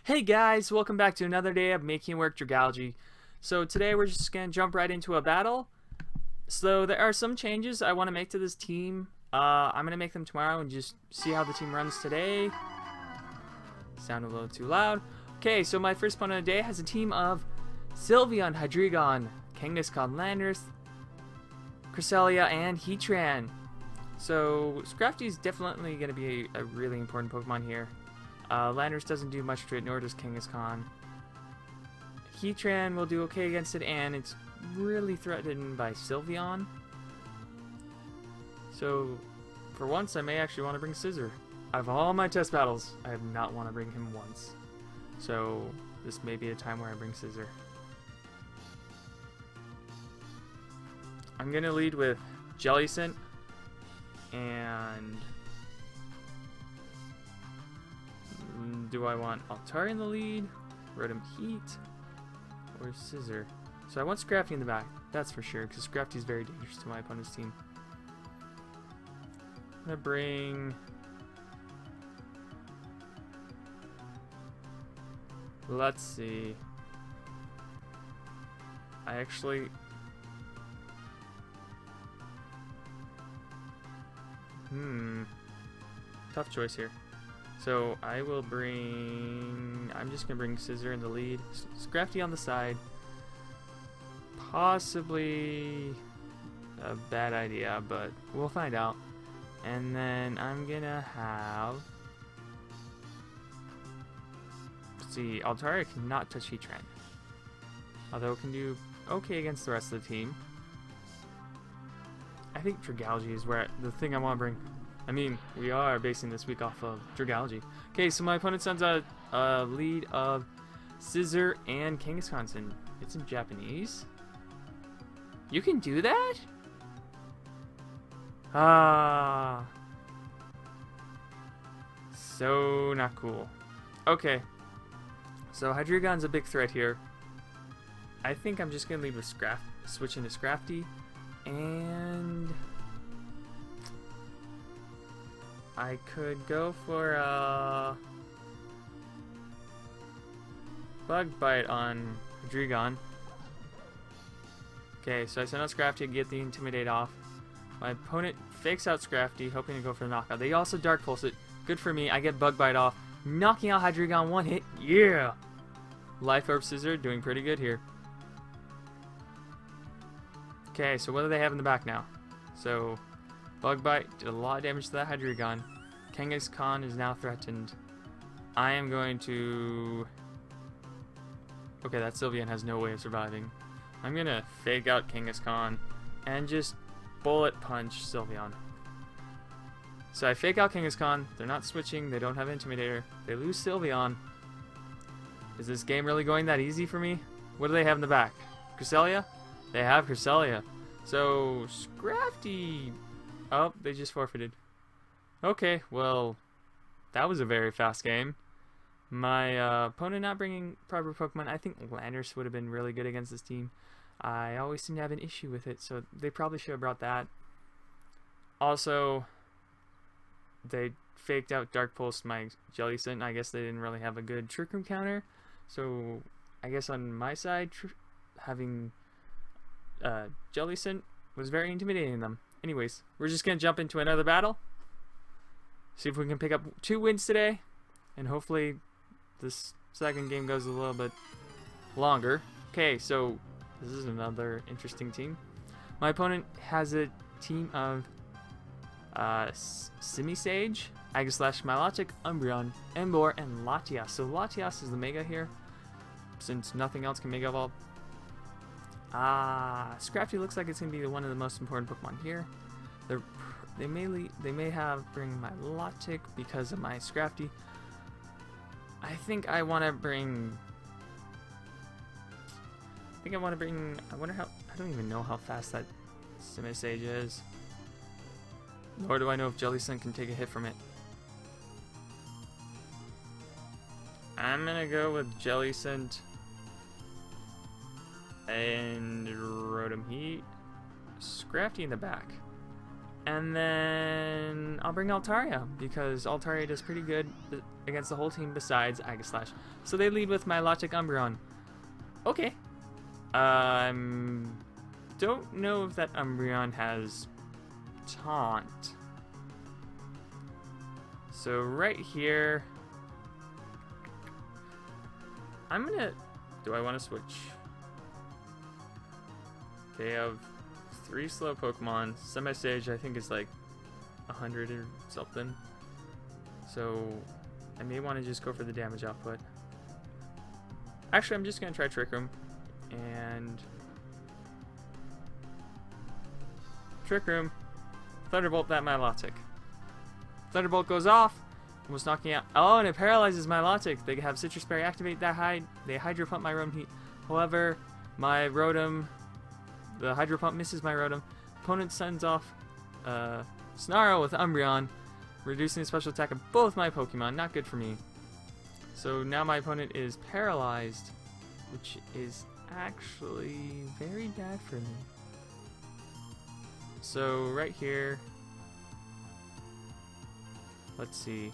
Hey guys, welcome back to another day of making Work Dragalge. So today we're just gonna jump right into a battle. So there are some changes I want to make to this team. I'm gonna make them tomorrow and just see how the team runs today. Sound a little too loud. Okay, so my first opponent of the day has a team of Sylveon, Hydreigon, Kangaskhan, Landorus, Cresselia, and Heatran. So Scrafty is definitely gonna be a really important Pokemon here. Landorus doesn't do much to it, nor does Kangaskhan. Heatran will do okay against it, and it's really threatened by Sylveon. So, for once, I may actually want to bring Scissor. Out of all my test battles, I have not want to bring him once. So, this may be a time where I bring Scissor. I'm going to lead with Jellicent, and do I want Altaria in the lead, Rotom Heat, or Scissor? So I want Scrafty in the back, that's for sure, because Scrafty is very dangerous to my opponent's team. I'm going to bring... Let's see. I actually... Tough choice here. So I will bring... I'm just going to bring Scissor in the lead. Scrafty on the side. Possibly a bad idea, but we'll find out. And then I'm going to have... Let's see, Altaria cannot touch Heatran. Although it can do okay against the rest of the team. I think Dragalge is where the thing I want to bring. I mean, we are basing this week off of Dragalge. Okay, so my opponent sends a lead of Scissor and Kangaskhan. It's in Japanese. You can do that? Ah. So not cool. Okay. So Hydreigon's a big threat here. I think I'm just going to leave with switch into Scrafty. And... I could go for a Bug Bite on Hydreigon. Okay, so I send out Scrafty to get the Intimidate off. My opponent fakes out Scrafty, hoping to go for the knockout. They also Dark Pulse it. Good for me. I get Bug Bite off, knocking out Hydreigon one hit. Yeah! Life Orb Scissor doing pretty good here. Okay, so what do they have in the back now? So, Bug Bite did a lot of damage to that Hydreigon. Kangaskhan is now threatened. I am going to... Okay, that Sylveon has no way of surviving. I'm going to fake out Kangaskhan and just Bullet Punch Sylveon. So I fake out Kangaskhan. They're not switching. They don't have Intimidator. They lose Sylveon. Is this game really going that easy for me? What do they have in the back? Cresselia? They have Cresselia. So, Scrafty... Oh, they just forfeited. Okay, well, that was a very fast game. My opponent not bringing proper Pokemon. I think Landorus would have been really good against this team. I always seem to have an issue with it, so they probably should have brought that. Also, they faked out Dark Pulse my Jellicent. I guess they didn't really have a good Trick Room counter. So, I guess on my side, having Jellicent was very intimidating them. Anyways, we're just going to jump into another battle. See if we can pick up 2 wins today. And hopefully this second game goes a little bit longer. Okay, so this is another interesting team. My opponent has a team of Simisage, Aegislash, Milotic, Umbreon, Emboar, and Latias. So Latias is the Mega here, since nothing else can Mega Evolve. Scrafty looks like it's going to be one of the most important Pokemon here. They may have bring Milotic because of my Scrafty. I think I want to bring... I wonder how... I don't even know how fast that Simisage is. Nor do I know if Jellicent can take a hit from it. I'm gonna go with Jellicent and Rotom Heat. Scrafty in the back. And then I'll bring Altaria, because Altaria does pretty good against the whole team besides Aegislash. So they lead with Milotic Umbreon. Okay. Don't know if that Umbreon has Taunt. So right here, I'm gonna... Do I want to switch? They have 3 slow Pokemon. Semi-stage I think is like 100 or something. So I may want to just go for the damage output. Actually, I'm just going to try Trick Room. And... Trick Room. Thunderbolt that Milotic. Thunderbolt goes off. Almost knocking out... Oh, and it paralyzes Milotic. They have Citrus Berry activate that They Hydro Pump my Rotom Heat. However, my Rotom... The Hydro Pump misses my Rotom. Opponent sends off Snarl with Umbreon, reducing the special attack of both my Pokemon. Not good for me. So now my opponent is paralyzed, which is actually very bad for me. So right here, let's see.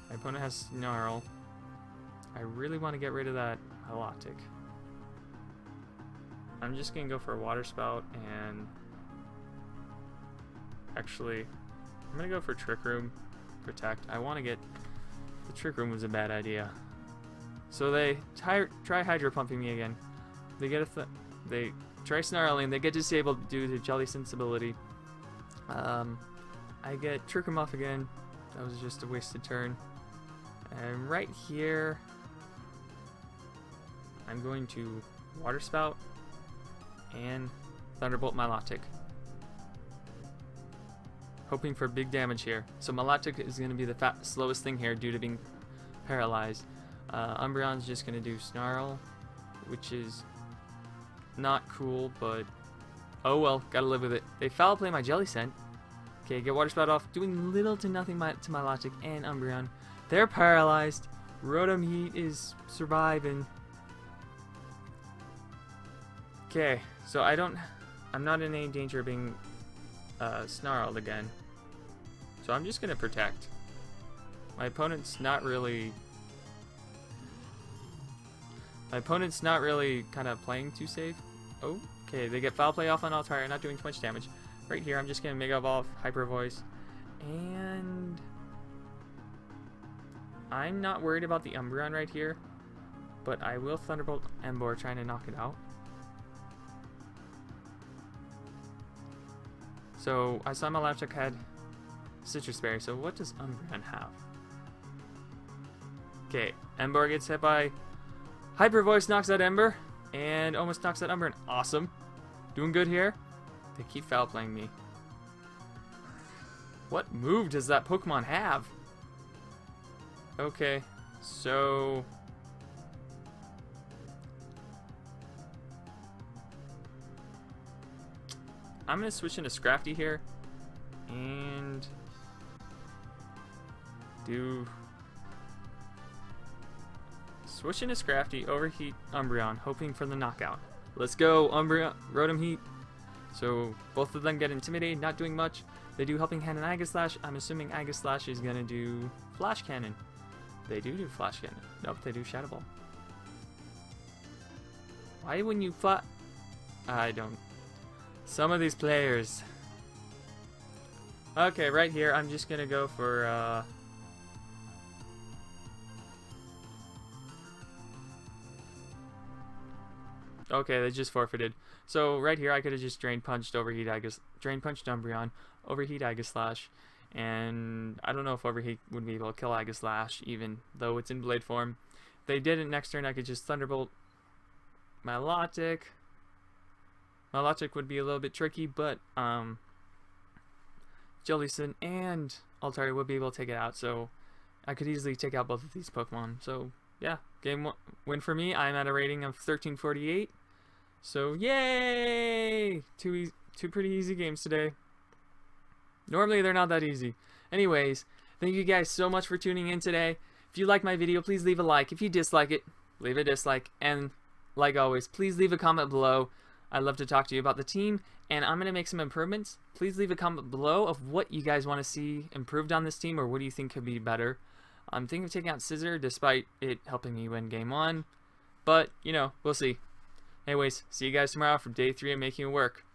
My opponent has Snarl. I really want to get rid of that Milotic. I'm just going to go for a Water Spout, and actually, I'm going to go for Trick Room, Protect. I want to get... The Trick Room was a bad idea. So they try Hydro Pumping me again. They get they try Snarling, they get disabled due to Jelly Sensibility. I get Trick Room off again. That was just a wasted turn. And right here, I'm going to Water Spout and Thunderbolt Milotic. Hoping for big damage here. So Milotic is going to be the slowest thing here due to being paralyzed. Umbreon's just going to do Snarl, which is not cool, but oh well, gotta live with it. They foul play my Jelly Scent. Okay, get Water Spout off, doing little to nothing to Milotic and Umbreon. They're paralyzed. Rotom Heat is surviving. Okay, so I'm not in any danger of being snarled again. So I'm just gonna protect. My opponent's not really kind of playing too safe. Oh, okay, they get Foul Play off on Altaria, not doing too much damage. Right here, I'm just gonna Mega Evolve, Hyper Voice, and I'm not worried about the Umbreon right here, but I will Thunderbolt Emboar, trying to knock it out. So I saw Milotic had Citrus Berry, so what does Umbreon have? Okay, Emboar gets hit by Hyper Voice, knocks out Ember, and almost knocks out Umbreon. Awesome. Doing good here. They keep foul playing me. What move does that Pokemon have? Okay, so... I'm going to switch into Scrafty here and do switch into Scrafty, Overheat Umbreon, hoping for the knockout. Let's go, Umbreon, Rotom Heat. So both of them get intimidated, not doing much. They do Helping Hand and Aegislash. I'm assuming Aegislash is going to do Flash Cannon. They do Flash Cannon. Nope, they do Shadow Ball. Why wouldn't you I don't. Some of these players. Okay, right here, I'm just gonna go for okay, they just forfeited. So right here, I could have just Drain Punched Umbreon, Overheat Aegislash, and I don't know if Overheat would be able to kill Aegislash, even though it's in Blade form. If they didn't, next turn I could just Thunderbolt Milotic. Milotic would be a little bit tricky, but Jellicent and Altaria would be able to take it out, so I could easily take out both of these Pokemon. So yeah, game one win for me. I'm at a rating of 1348. So yay! Two pretty easy games today. Normally they're not that easy. Anyways, thank you guys so much for tuning in today. If you like my video, please leave a like. If you dislike it, leave a dislike. And like always, please leave a comment below. I'd love to talk to you about the team, and I'm going to make some improvements. Please leave a comment below of what you guys want to see improved on this team, or what do you think could be better. I'm thinking of taking out Scissor despite it helping me win game 1, but, you know, we'll see. Anyways, see you guys tomorrow for day 3 of making it work.